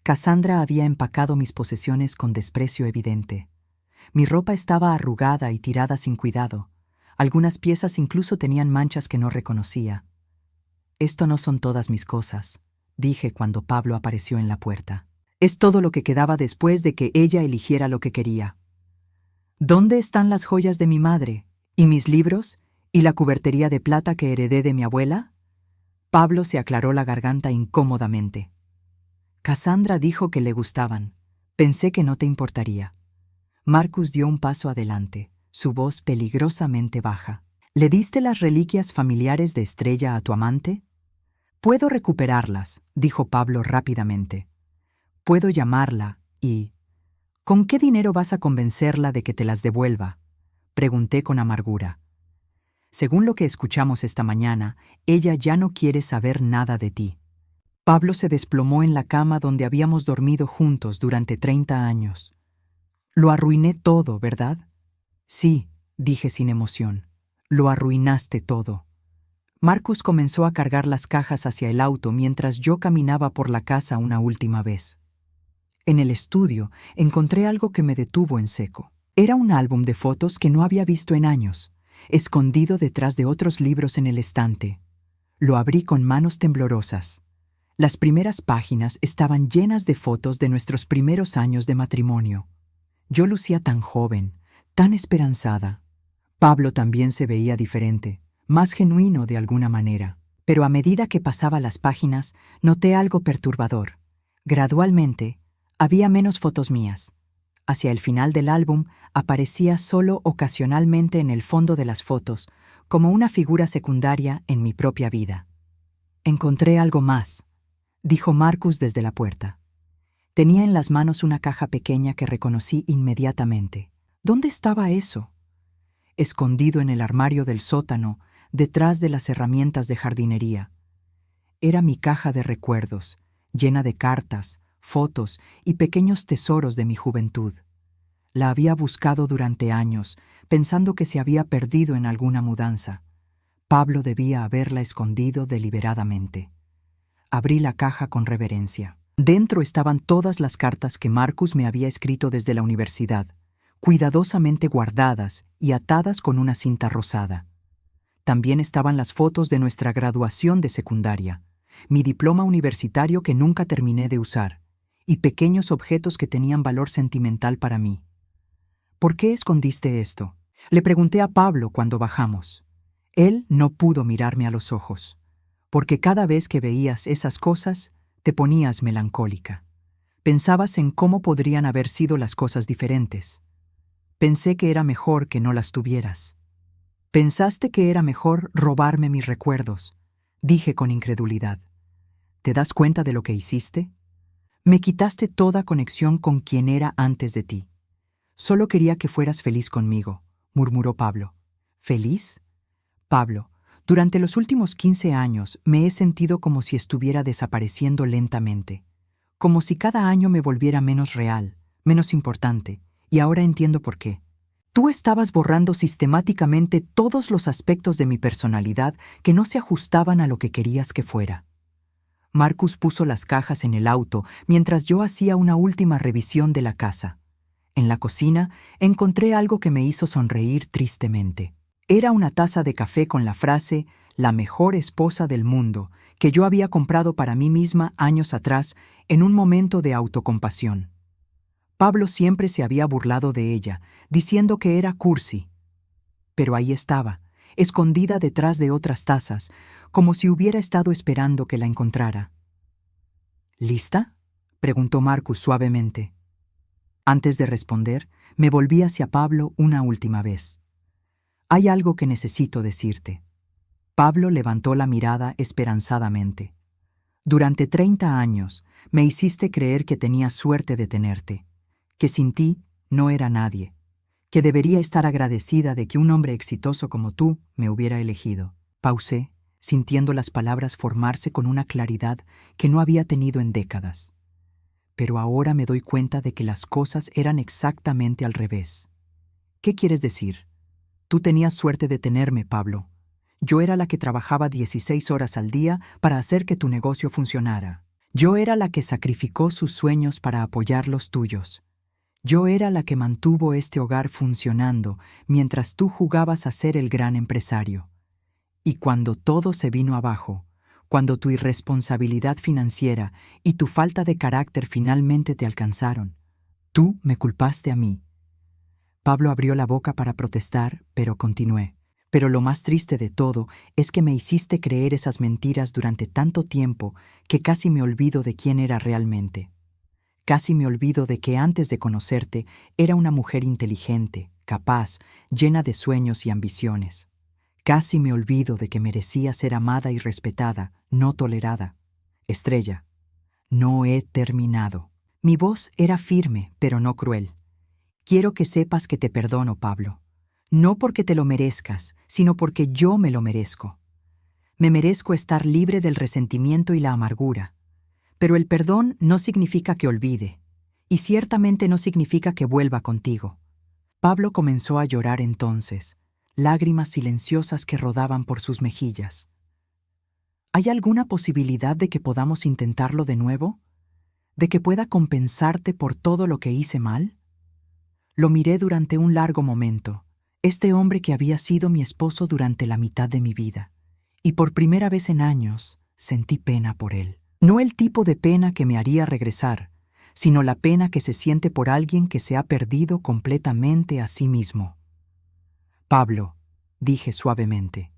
Cassandra había empacado mis posesiones con desprecio evidente. Mi ropa estaba arrugada y tirada sin cuidado. Algunas piezas incluso tenían manchas que no reconocía. «Esto no son todas mis cosas», dije cuando Pablo apareció en la puerta. «Es todo lo que quedaba después de que ella eligiera lo que quería». «¿Dónde están las joyas de mi madre? ¿Y mis libros? ¿Y la cubertería de plata que heredé de mi abuela?». Pablo se aclaró la garganta incómodamente. «Cassandra dijo que le gustaban. Pensé que no te importaría». Marcus dio un paso adelante, su voz peligrosamente baja. «¿Le diste las reliquias familiares de Estrella a tu amante?». «Puedo recuperarlas», dijo Pablo rápidamente. «Puedo llamarla y...». «¿Con qué dinero vas a convencerla de que te las devuelva?», pregunté con amargura. «Según lo que escuchamos esta mañana, ella ya no quiere saber nada de ti». Pablo se desplomó en la cama donde habíamos dormido juntos durante 30 años. «Lo arruiné todo, ¿verdad?». «Sí», dije sin emoción. «Lo arruinaste todo». Marcus comenzó a cargar las cajas hacia el auto mientras yo caminaba por la casa una última vez. En el estudio encontré algo que me detuvo en seco. Era un álbum de fotos que no había visto en años, escondido detrás de otros libros en el estante. Lo abrí con manos temblorosas. Las primeras páginas estaban llenas de fotos de nuestros primeros años de matrimonio. Yo lucía tan joven, tan esperanzada. Pablo también se veía diferente, más genuino de alguna manera. Pero a medida que pasaba las páginas, noté algo perturbador. Gradualmente, había menos fotos mías. Hacia el final del álbum aparecía solo ocasionalmente en el fondo de las fotos, como una figura secundaria en mi propia vida. «Encontré algo más», dijo Marcus desde la puerta. Tenía en las manos una caja pequeña que reconocí inmediatamente. ¿Dónde estaba eso? Escondido en el armario del sótano, detrás de las herramientas de jardinería. Era mi caja de recuerdos, llena de cartas, fotos y pequeños tesoros de mi juventud. La había buscado durante años, pensando que se había perdido en alguna mudanza. Pablo debía haberla escondido deliberadamente. Abrí la caja con reverencia. Dentro estaban todas las cartas que Marcus me había escrito desde la universidad, cuidadosamente guardadas y atadas con una cinta rosada. También estaban las fotos de nuestra graduación de secundaria, mi diploma universitario que nunca terminé de usar, y pequeños objetos que tenían valor sentimental para mí. ¿Por qué escondiste esto? Le pregunté a Pablo cuando bajamos. Él no pudo mirarme a los ojos, porque cada vez que veías esas cosas, te ponías melancólica. Pensabas en cómo podrían haber sido las cosas diferentes. Pensé que era mejor que no las tuvieras. Pensaste que era mejor robarme mis recuerdos, dije con incredulidad. ¿Te das cuenta de lo que hiciste? Me quitaste toda conexión con quien era antes de ti. Solo quería que fueras feliz conmigo, murmuró Pablo. ¿Feliz? Pablo, durante los últimos 15 años me he sentido como si estuviera desapareciendo lentamente, como si cada año me volviera menos real, menos importante, y ahora entiendo por qué. Tú estabas borrando sistemáticamente todos los aspectos de mi personalidad que no se ajustaban a lo que querías que fuera. Marcus puso las cajas en el auto mientras yo hacía una última revisión de la casa. En la cocina encontré algo que me hizo sonreír tristemente. Era una taza de café con la frase «La mejor esposa del mundo», que yo había comprado para mí misma años atrás en un momento de autocompasión. Pablo siempre se había burlado de ella, diciendo que era cursi. Pero ahí estaba, escondida detrás de otras tazas, como si hubiera estado esperando que la encontrara. ¿Lista?, preguntó Marcus suavemente. Antes de responder, me volví hacia Pablo una última vez. Hay algo que necesito decirte. Pablo levantó la mirada esperanzadamente. Durante 30 años me hiciste creer que tenía suerte de tenerte, que sin ti no era nadie, que debería estar agradecida de que un hombre exitoso como tú me hubiera elegido. Pausé, sintiendo las palabras formarse con una claridad que no había tenido en décadas. Pero ahora me doy cuenta de que las cosas eran exactamente al revés. ¿Qué quieres decir? Tú tenías suerte de tenerme, Pablo. Yo era la que trabajaba 16 horas al día para hacer que tu negocio funcionara. Yo era la que sacrificó sus sueños para apoyar los tuyos. Yo era la que mantuvo este hogar funcionando mientras tú jugabas a ser el gran empresario. Y cuando todo se vino abajo, cuando tu irresponsabilidad financiera y tu falta de carácter finalmente te alcanzaron, tú me culpaste a mí. Pablo abrió la boca para protestar, pero continué. Pero lo más triste de todo es que me hiciste creer esas mentiras durante tanto tiempo que casi me olvido de quién era realmente. Casi me olvido de que antes de conocerte era una mujer inteligente, capaz, llena de sueños y ambiciones. Casi me olvido de que merecía ser amada y respetada, no tolerada. Estrella, no he terminado. Mi voz era firme, pero no cruel. Quiero que sepas que te perdono, Pablo. No porque te lo merezcas, sino porque yo me lo merezco. Me merezco estar libre del resentimiento y la amargura. Pero el perdón no significa que olvide, y ciertamente no significa que vuelva contigo. Pablo comenzó a llorar entonces, lágrimas silenciosas que rodaban por sus mejillas. ¿Hay alguna posibilidad de que podamos intentarlo de nuevo? ¿De que pueda compensarte por todo lo que hice mal? Lo miré durante un largo momento, este hombre que había sido mi esposo durante la mitad de mi vida, y por primera vez en años sentí pena por él. No el tipo de pena que me haría regresar, sino la pena que se siente por alguien que se ha perdido completamente a sí mismo. Pablo, dije suavemente,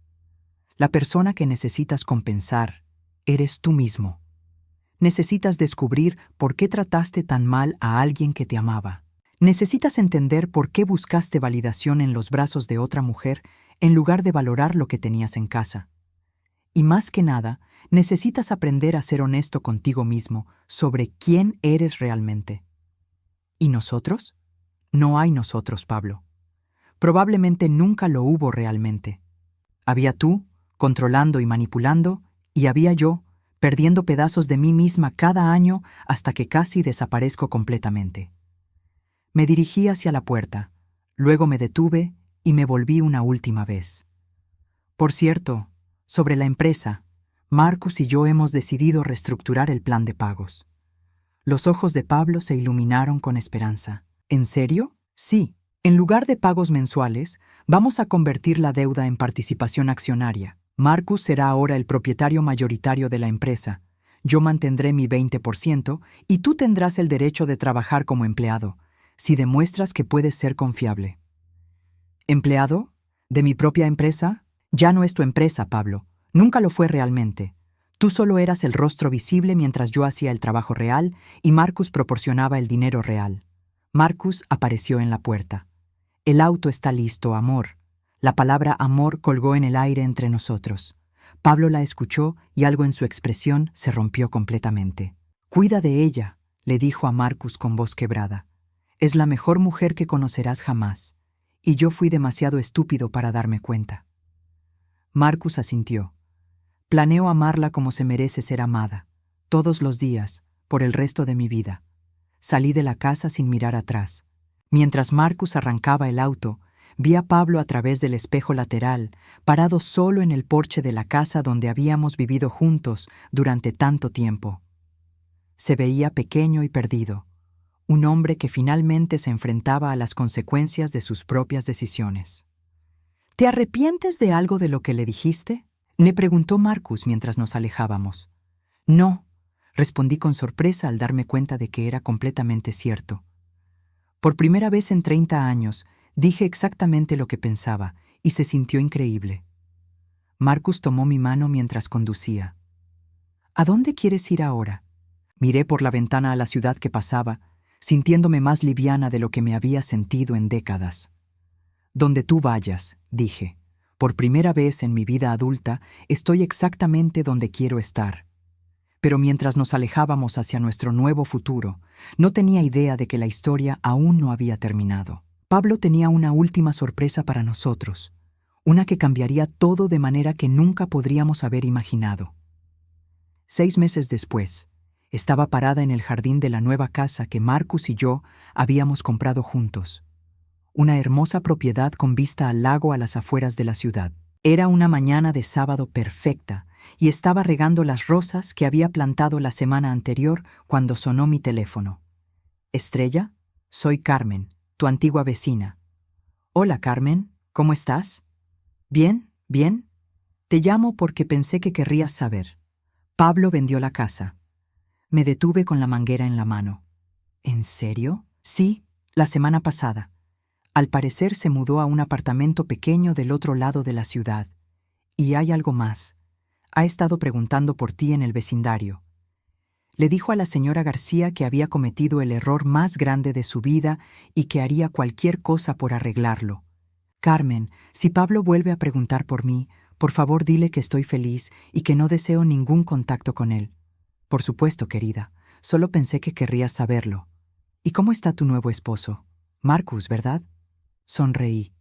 la persona que necesitas compensar eres tú mismo. Necesitas descubrir por qué trataste tan mal a alguien que te amaba. Necesitas entender por qué buscaste validación en los brazos de otra mujer en lugar de valorar lo que tenías en casa. Y más que nada, necesitas aprender a ser honesto contigo mismo sobre quién eres realmente. ¿Y nosotros? No hay nosotros, Pablo. Probablemente nunca lo hubo realmente. Había tú, controlando y manipulando, y había yo, perdiendo pedazos de mí misma cada año hasta que casi desaparezco completamente. Me dirigí hacia la puerta, luego me detuve y me volví una última vez. Por cierto, sobre la empresa, Marcus y yo hemos decidido reestructurar el plan de pagos. Los ojos de Pablo se iluminaron con esperanza. ¿En serio? Sí. En lugar de pagos mensuales, vamos a convertir la deuda en participación accionaria. Marcus será ahora el propietario mayoritario de la empresa. Yo mantendré mi 20% y tú tendrás el derecho de trabajar como empleado, si demuestras que puedes ser confiable. ¿Empleado? ¿De mi propia empresa? Ya no es tu empresa, Pablo. Nunca lo fue realmente. Tú solo eras el rostro visible mientras yo hacía el trabajo real y Marcus proporcionaba el dinero real. Marcus apareció en la puerta. El auto está listo, amor. La palabra amor colgó en el aire entre nosotros. Pablo la escuchó y algo en su expresión se rompió completamente. Cuida de ella, le dijo a Marcus con voz quebrada. Es la mejor mujer que conocerás jamás. Y yo fui demasiado estúpido para darme cuenta. Marcus asintió. Planeo amarla como se merece ser amada, todos los días, por el resto de mi vida. Salí de la casa sin mirar atrás. Mientras Marcus arrancaba el auto, vi a Pablo a través del espejo lateral, parado solo en el porche de la casa donde habíamos vivido juntos durante tanto tiempo. Se veía pequeño y perdido, un hombre que finalmente se enfrentaba a las consecuencias de sus propias decisiones. ¿Te arrepientes de algo de lo que le dijiste?, me preguntó Marcus mientras nos alejábamos. No, respondí con sorpresa al darme cuenta de que era completamente cierto. Por primera vez en 30 años, dije exactamente lo que pensaba, y se sintió increíble. Marcus tomó mi mano mientras conducía. ¿A dónde quieres ir ahora? Miré por la ventana a la ciudad que pasaba, sintiéndome más liviana de lo que me había sentido en décadas. Donde tú vayas, dije. Por primera vez en mi vida adulta, estoy exactamente donde quiero estar. Pero mientras nos alejábamos hacia nuestro nuevo futuro, no tenía idea de que la historia aún no había terminado. Pablo tenía una última sorpresa para nosotros, una que cambiaría todo de manera que nunca podríamos haber imaginado. 6 meses después, estaba parada en el jardín de la nueva casa que Marcus y yo habíamos comprado juntos. Una hermosa propiedad con vista al lago a las afueras de la ciudad. Era una mañana de sábado perfecta, y estaba regando las rosas que había plantado la semana anterior cuando sonó mi teléfono. «Estrella, soy Carmen, tu antigua vecina». «Hola, Carmen, ¿cómo estás?» «Bien, bien. Te llamo porque pensé que querrías saber. Pablo vendió la casa». Me detuve con la manguera en la mano. ¿En serio? Sí, la semana pasada. Al parecer se mudó a un apartamento pequeño del otro lado de la ciudad. Y hay algo más. Ha estado preguntando por ti en el vecindario. Le dijo a la señora García que había cometido el error más grande de su vida y que haría cualquier cosa por arreglarlo. Carmen, si Pablo vuelve a preguntar por mí, por favor dile que estoy feliz y que no deseo ningún contacto con él. Por supuesto, querida. Solo pensé que querrías saberlo. ¿Y cómo está tu nuevo esposo? Marcus, ¿verdad? Sonreí.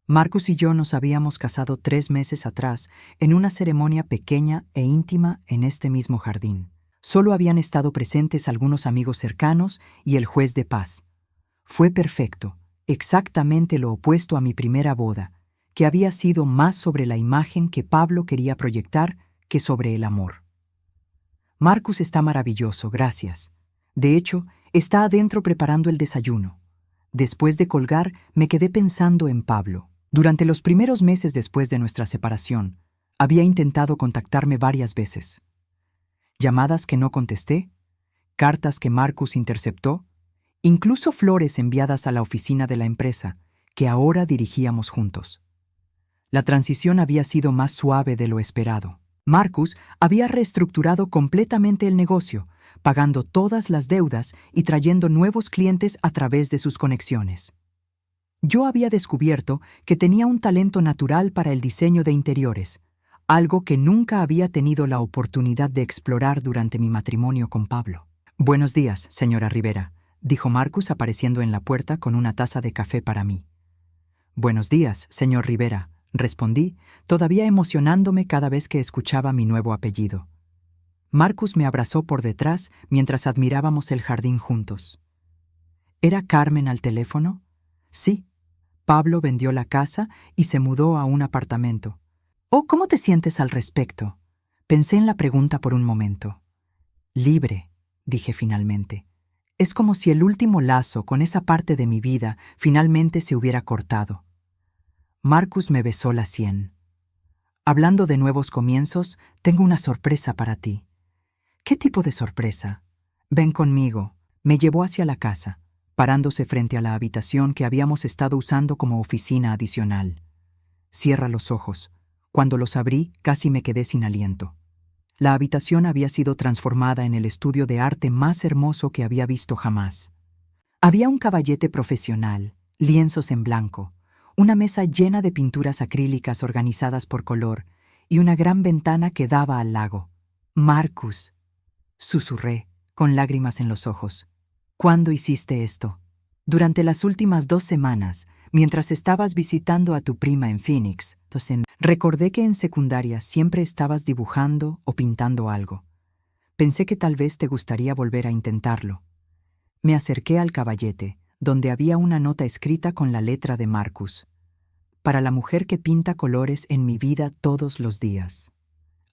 Marcus y yo nos habíamos casado 3 meses atrás en una ceremonia pequeña e íntima en este mismo jardín. Solo habían estado presentes algunos amigos cercanos y el juez de paz. Fue perfecto, exactamente lo opuesto a mi primera boda, que había sido más sobre la imagen que Pablo quería proyectar que sobre el amor. Marcus está maravilloso, gracias. De hecho, está adentro preparando el desayuno. Después de colgar, me quedé pensando en Pablo. Durante los primeros meses después de nuestra separación, había intentado contactarme varias veces. Llamadas que no contesté, cartas que Marcus interceptó, incluso flores enviadas a la oficina de la empresa, que ahora dirigíamos juntos. La transición había sido más suave de lo esperado. Marcus había reestructurado completamente el negocio, pagando todas las deudas y trayendo nuevos clientes a través de sus conexiones. Yo había descubierto que tenía un talento natural para el diseño de interiores, algo que nunca había tenido la oportunidad de explorar durante mi matrimonio con Pablo. «Buenos días, señora Rivera», dijo Marcus apareciendo en la puerta con una taza de café para mí. «Buenos días, señor Rivera», respondí, todavía emocionándome cada vez que escuchaba mi nuevo apellido. Marcus me abrazó por detrás mientras admirábamos el jardín juntos. ¿Era Carmen al teléfono? Sí. Pablo vendió la casa y se mudó a un apartamento. «Oh, ¿cómo te sientes al respecto?» Pensé en la pregunta por un momento. «Libre», dije finalmente. Es como si el último lazo con esa parte de mi vida finalmente se hubiera cortado. Marcus me besó la sien. Hablando de nuevos comienzos, tengo una sorpresa para ti. ¿Qué tipo de sorpresa? Ven conmigo. Me llevó hacia la casa, parándose frente a la habitación que habíamos estado usando como oficina adicional. Cierra los ojos. Cuando los abrí, casi me quedé sin aliento. La habitación había sido transformada en el estudio de arte más hermoso que había visto jamás. Había un caballete profesional, lienzos en blanco, una mesa llena de pinturas acrílicas organizadas por color y una gran ventana que daba al lago. «Marcus», susurré, con lágrimas en los ojos. «¿Cuándo hiciste esto?» «Durante las últimas 2 semanas, mientras estabas visitando a tu prima en Phoenix. Recordé que en secundaria siempre estabas dibujando o pintando algo. Pensé que tal vez te gustaría volver a intentarlo». Me acerqué al caballete, donde había una nota escrita con la letra de Marcus. «Para la mujer que pinta colores en mi vida todos los días».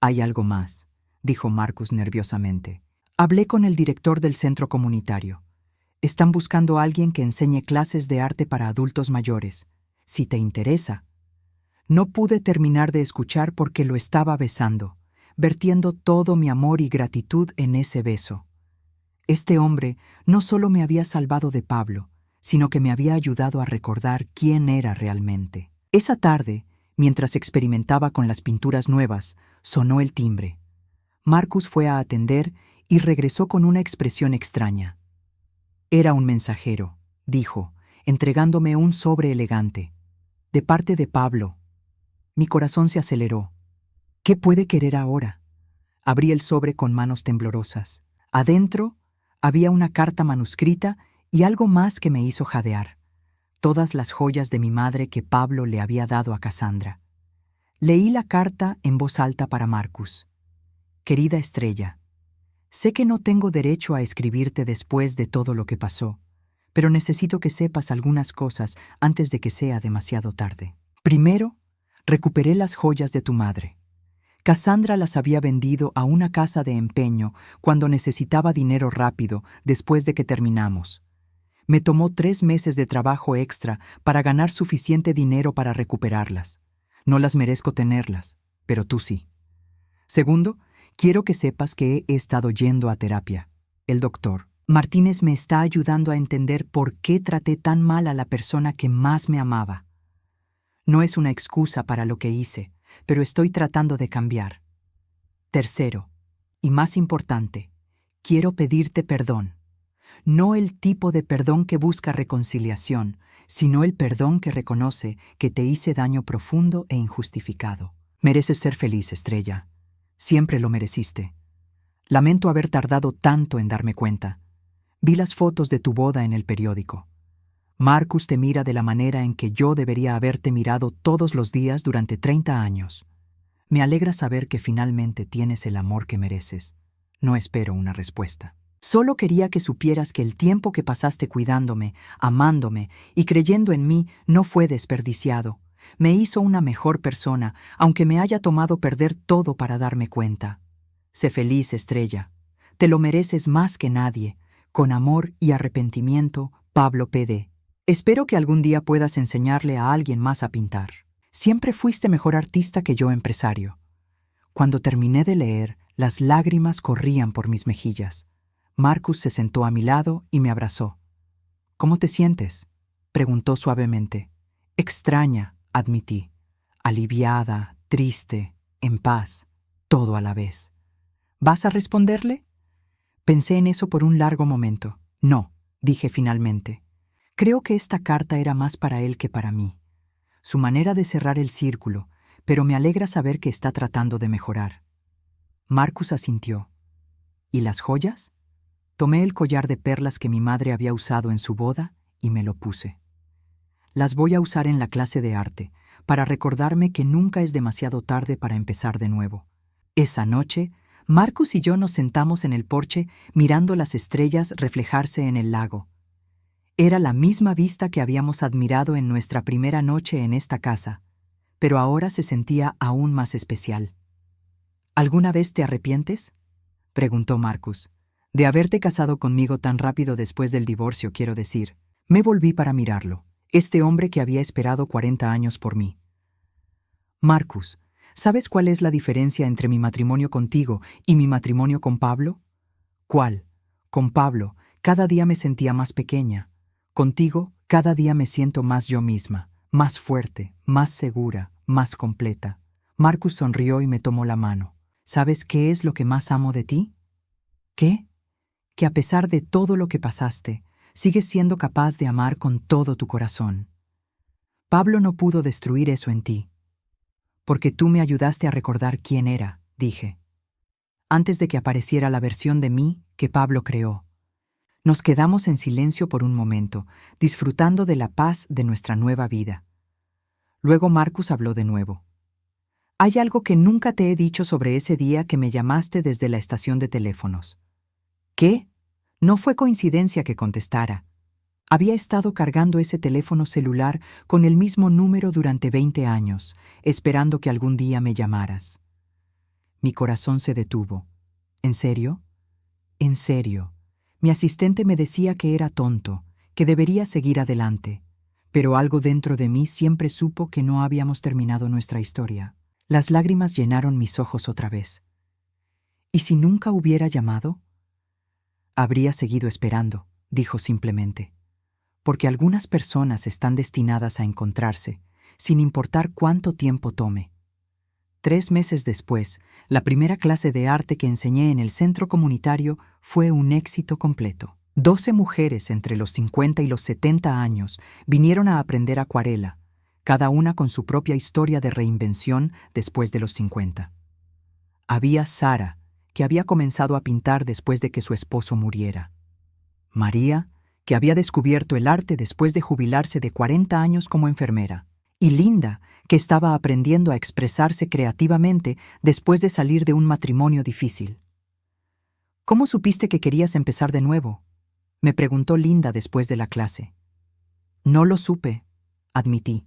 «Hay algo más», dijo Marcus nerviosamente. «Hablé con el director del centro comunitario. Están buscando a alguien que enseñe clases de arte para adultos mayores. Si te interesa». No pude terminar de escuchar porque lo estaba besando, vertiendo todo mi amor y gratitud en ese beso. Este hombre no solo me había salvado de Pablo, sino que me había ayudado a recordar quién era realmente. Esa tarde, mientras experimentaba con las pinturas nuevas, sonó el timbre. Marcus fue a atender y regresó con una expresión extraña. «Era un mensajero», dijo, entregándome un sobre elegante. «De parte de Pablo». Mi corazón se aceleró. ¿Qué puede querer ahora? Abrí el sobre con manos temblorosas. Adentro había una carta manuscrita y algo más que me hizo jadear. Todas las joyas de mi madre que Pablo le había dado a Cassandra. Leí la carta en voz alta para Marcus. «Querida Estrella, sé que no tengo derecho a escribirte después de todo lo que pasó, pero necesito que sepas algunas cosas antes de que sea demasiado tarde. Primero, recuperé las joyas de tu madre. Cassandra las había vendido a una casa de empeño cuando necesitaba dinero rápido después de que terminamos. Me tomó 3 meses de trabajo extra para ganar suficiente dinero para recuperarlas. No las merezco tenerlas, pero tú sí. Segundo, quiero que sepas que he estado yendo a terapia. El doctor Martínez me está ayudando a entender por qué traté tan mal a la persona que más me amaba. No es una excusa para lo que hice, pero estoy tratando de cambiar. Tercero, y más importante, quiero pedirte perdón. No el tipo de perdón que busca reconciliación, sino el perdón que reconoce que te hice daño profundo e injustificado. Mereces ser feliz, Estrella. Siempre lo mereciste. Lamento haber tardado tanto en darme cuenta. Vi las fotos de tu boda en el periódico. Marcus te mira de la manera en que yo debería haberte mirado todos los días durante 30 años. Me alegra saber que finalmente tienes el amor que mereces. No espero una respuesta. Solo quería que supieras que el tiempo que pasaste cuidándome, amándome y creyendo en mí no fue desperdiciado. Me hizo una mejor persona, aunque me haya tomado perder todo para darme cuenta. Sé feliz, Estrella. Te lo mereces más que nadie. Con amor y arrepentimiento, Pablo P.D. Espero que algún día puedas enseñarle a alguien más a pintar. Siempre fuiste mejor artista que yo empresario. Cuando terminé de leer, las lágrimas corrían por mis mejillas. Marcus se sentó a mi lado y me abrazó. «¿Cómo te sientes?», preguntó suavemente. «Extraña», admití. «Aliviada, triste, en paz, todo a la vez». «¿Vas a responderle?». Pensé en eso por un largo momento. «No», dije finalmente. Creo que esta carta era más para él que para mí. Su manera de cerrar el círculo, pero me alegra saber que está tratando de mejorar. Marcus asintió. «¿Y las joyas?». Tomé el collar de perlas que mi madre había usado en su boda y me lo puse. «Las voy a usar en la clase de arte, para recordarme que nunca es demasiado tarde para empezar de nuevo». Esa noche, Marcus y yo nos sentamos en el porche mirando las estrellas reflejarse en el lago. Era la misma vista que habíamos admirado en nuestra primera noche en esta casa, pero ahora se sentía aún más especial. «¿Alguna vez te arrepientes?», preguntó Marcus. De haberte casado conmigo tan rápido después del divorcio, quiero decir. Me volví para mirarlo, este hombre que había esperado 40 años por mí. Marcus, ¿sabes cuál es la diferencia entre mi matrimonio contigo y mi matrimonio con Pablo? ¿Cuál? Con Pablo, cada día me sentía más pequeña. Contigo, cada día me siento más yo misma, más fuerte, más segura, más completa. Marcus sonrió y me tomó la mano. ¿Sabes qué es lo que más amo de ti? ¿Qué? Que a pesar de todo lo que pasaste, sigues siendo capaz de amar con todo tu corazón. Pablo no pudo destruir eso en ti. Porque tú me ayudaste a recordar quién era, dije. Antes de que apareciera la versión de mí que Pablo creó. Nos quedamos en silencio por un momento, disfrutando de la paz de nuestra nueva vida. Luego Marcus habló de nuevo. Hay algo que nunca te he dicho sobre ese día que me llamaste desde la estación de teléfonos. ¿Qué? No fue coincidencia que contestara. Había estado cargando ese teléfono celular con el mismo número durante 20 años, esperando que algún día me llamaras. Mi corazón se detuvo. ¿En serio? En serio. Mi asistente me decía que era tonto, que debería seguir adelante, pero algo dentro de mí siempre supo que no habíamos terminado nuestra historia. Las lágrimas llenaron mis ojos otra vez. ¿Y si nunca hubiera llamado? Habría seguido esperando, dijo simplemente. Porque algunas personas están destinadas a encontrarse, sin importar cuánto tiempo tome. 3 meses después, la primera clase de arte que enseñé en el centro comunitario fue un éxito completo. 12 mujeres entre los 50 y los 70 años vinieron a aprender acuarela, cada una con su propia historia de reinvención después de los 50. Había Sara, que había comenzado a pintar después de que su esposo muriera. María, que había descubierto el arte después de jubilarse de 40 años como enfermera. Y Linda, que estaba aprendiendo a expresarse creativamente después de salir de un matrimonio difícil. ¿Cómo supiste que querías empezar de nuevo?, me preguntó Linda después de la clase. No lo supe, admití.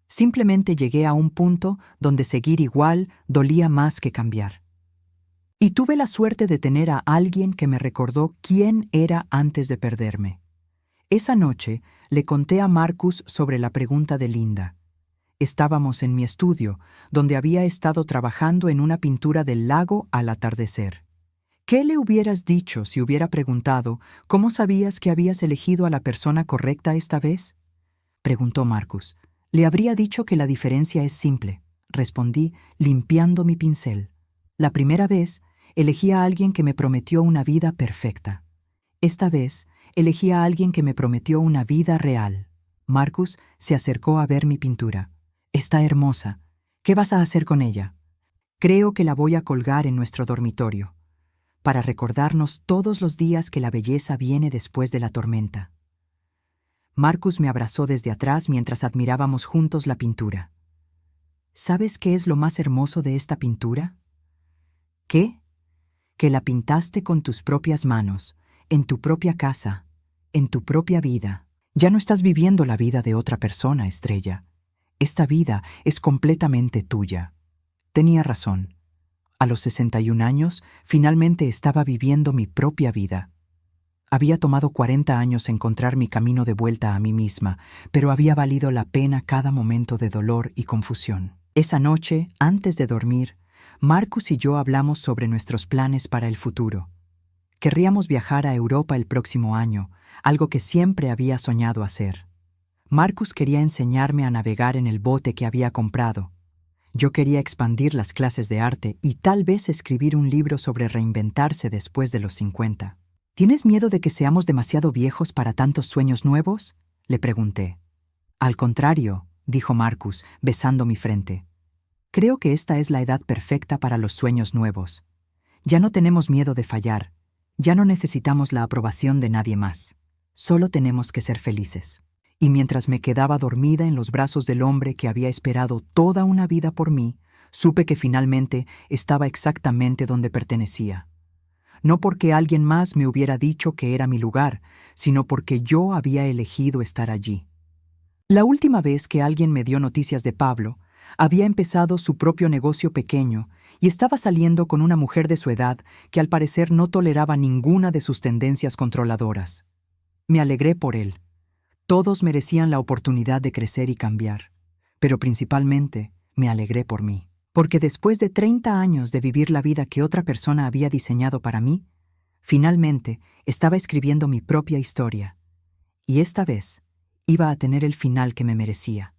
Simplemente llegué a un punto donde seguir igual dolía más que cambiar. Y tuve la suerte de tener a alguien que me recordó quién era antes de perderme. Esa noche le conté a Marcus sobre la pregunta de Linda. Estábamos en mi estudio, donde había estado trabajando en una pintura del lago al atardecer. ¿Qué le hubieras dicho si hubiera preguntado cómo sabías que habías elegido a la persona correcta esta vez? Preguntó Marcus. Le habría dicho que la diferencia es simple, respondí, limpiando mi pincel. La primera vez, elegí a alguien que me prometió una vida perfecta. Esta vez, elegí a alguien que me prometió una vida real. Marcus se acercó a ver mi pintura. Está hermosa. ¿Qué vas a hacer con ella? Creo que la voy a colgar en nuestro dormitorio, para recordarnos todos los días que la belleza viene después de la tormenta. Marcus me abrazó desde atrás mientras admirábamos juntos la pintura. ¿Sabes qué es lo más hermoso de esta pintura? ¿Qué? Que la pintaste con tus propias manos, en tu propia casa, en tu propia vida. Ya no estás viviendo la vida de otra persona, Estrella. Esta vida es completamente tuya. Tenía razón. A los 61 años, finalmente estaba viviendo mi propia vida. Había tomado 40 años encontrar mi camino de vuelta a mí misma, pero había valido la pena cada momento de dolor y confusión. Esa noche, antes de dormir, Marcus y yo hablamos sobre nuestros planes para el futuro. Querríamos viajar a Europa el próximo año, algo que siempre había soñado hacer. Marcus quería enseñarme a navegar en el bote que había comprado. Yo quería expandir las clases de arte y tal vez escribir un libro sobre reinventarse después de los 50. ¿Tienes miedo de que seamos demasiado viejos para tantos sueños nuevos?, le pregunté. Al contrario, dijo Marcus, besando mi frente. Creo que esta es la edad perfecta para los sueños nuevos. Ya no tenemos miedo de fallar. Ya no necesitamos la aprobación de nadie más. Solo tenemos que ser felices. Y mientras me quedaba dormida en los brazos del hombre que había esperado toda una vida por mí, supe que finalmente estaba exactamente donde pertenecía. No porque alguien más me hubiera dicho que era mi lugar, sino porque yo había elegido estar allí. La última vez que alguien me dio noticias de Pablo, Había empezado su propio negocio pequeño y estaba saliendo con una mujer de su edad que al parecer no toleraba ninguna de sus tendencias controladoras. Me alegré por él. Todos merecían la oportunidad de crecer y cambiar, pero principalmente me alegré por mí, porque después de 30 años de vivir la vida que otra persona había diseñado para mí, finalmente estaba escribiendo mi propia historia, y esta vez iba a tener el final que me merecía.